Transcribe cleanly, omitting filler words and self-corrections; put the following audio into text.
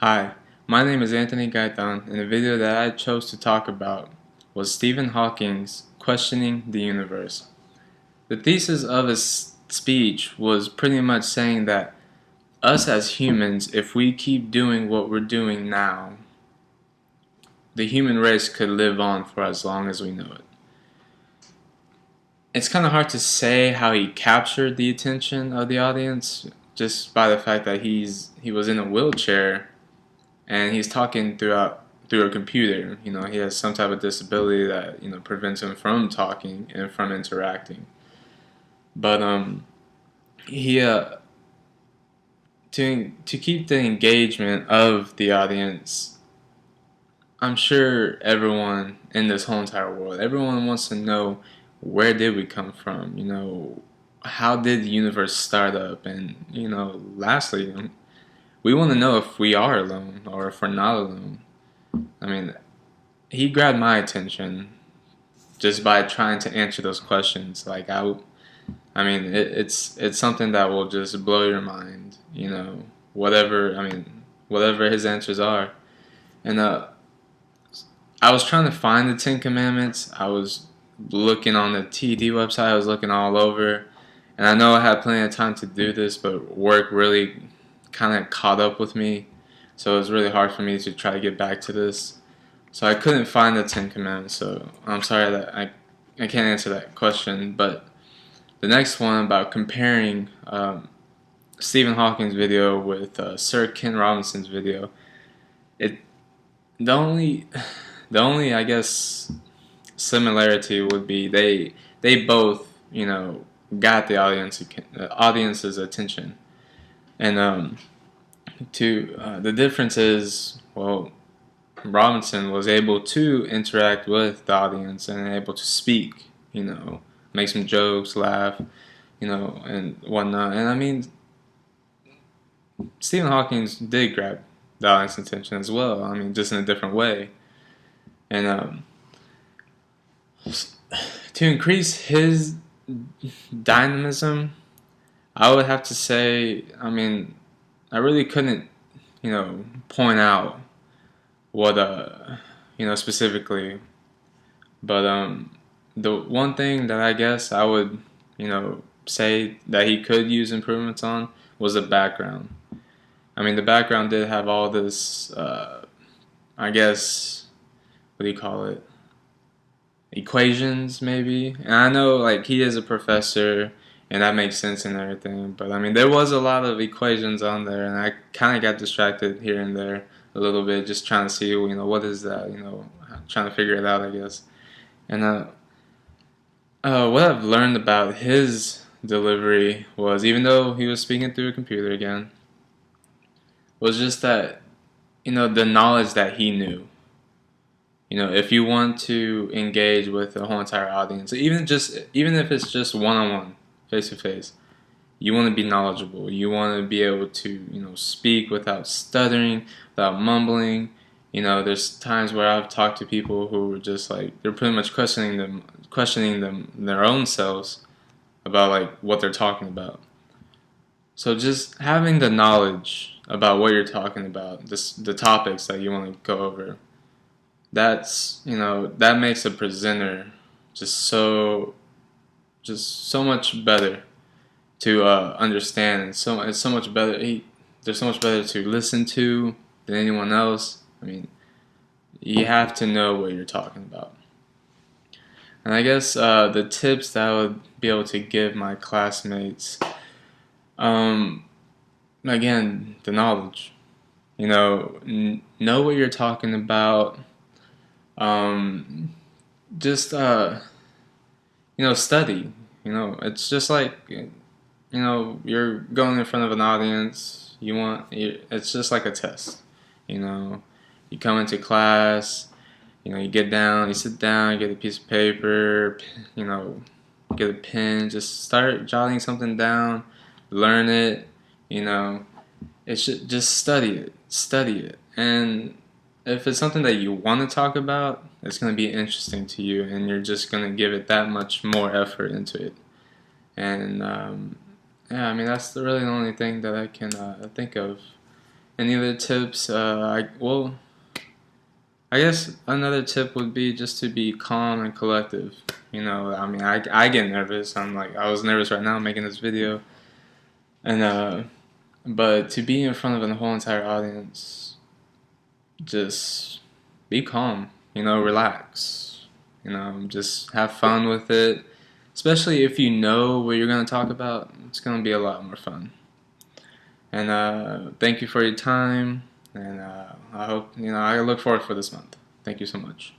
Hi, my name is Anthony Gaitan, and the video that I chose to talk about was Stephen Hawking's Questioning the Universe. The thesis of his speech was pretty much saying that us as humans, if we keep doing what we're doing now, the human race could live on for as long as we know it. It's kind of hard to say how he captured the attention of the audience just by the fact that he was in a wheelchair and he's talking through a computer. He has some type of disability that prevents him from talking and from interacting. But he to keep the engagement of the audience, I'm sure everyone in this whole entire world, everyone wants to know, where did we come from? How did the universe start up? And lastly, we want to know if we are alone or if we're not alone. I mean, he grabbed my attention just by trying to answer those questions. It's something that will just blow your mind. Whatever his answers are. And I was trying to find the Ten Commandments. I was looking on the TD website. I was looking all over, and I know I had plenty of time to do this, but work really kind of caught up with me, so it was really hard for me to try to get back to this. So I couldn't find the Ten Commandments, so I'm sorry that I can't answer that question. But the next one about comparing Stephen Hawking's video with Sir Ken Robinson's video, the only I guess similarity would be they both got the audience's attention. And the difference is, well, Robinson was able to interact with the audience and able to speak, make some jokes, laugh, and whatnot. And I mean, Stephen Hawking did grab the audience's attention as well. I mean, just in a different way. And to increase his dynamism, I would have to say, I really couldn't, point out what, specifically. But the one thing that I guess I would, say that he could use improvements on was the background. I mean, the background did have all this, I guess, what do you call it? Equations, maybe. And I know, like, he is a professor, and that makes sense and everything. But I mean, there was a lot of equations on there, and I kind of got distracted here and there a little bit, just trying to see, what is that, trying to figure it out, I guess. And what I've learned about his delivery was, even though he was speaking through a computer again, was just that, the knowledge that he knew. If you want to engage with the whole entire audience, even if it's just one-on-one, face-to-face, you want to be knowledgeable. You want to be able to, speak without stuttering, without mumbling. There's times where I've talked to people who were just like, they're pretty much questioning them their own selves about like what they're talking about. So just having the knowledge about what you're talking about, the topics that you want to go over, that makes a presenter just so much better to understand, and it's so much better. They're so much better to listen to than anyone else. I mean, you have to know what you're talking about. And I guess the tips that I would be able to give my classmates, again, the knowledge. Know what you're talking about. Just study. It's just like you're going in front of an audience. It's just like a test. You come into class. You get down, you sit down, get a piece of paper, get a pen, just start jotting something down, learn it. It should just study it, and if it's something that you want to talk about, it's going to be interesting to you, and you're just going to give it that much more effort into it. And yeah, that's really the only thing that I can think of. Any other tips? I guess another tip would be just to be calm and collective. You know, I mean, I get nervous. I was nervous right now making this video, and but to be in front of a whole entire audience, just be calm. You know, relax. You know, just have fun with it. Especially if you know what you're gonna talk about, it's gonna be a lot more fun. And thank you for your time. And I hope I look forward for this month. Thank you so much.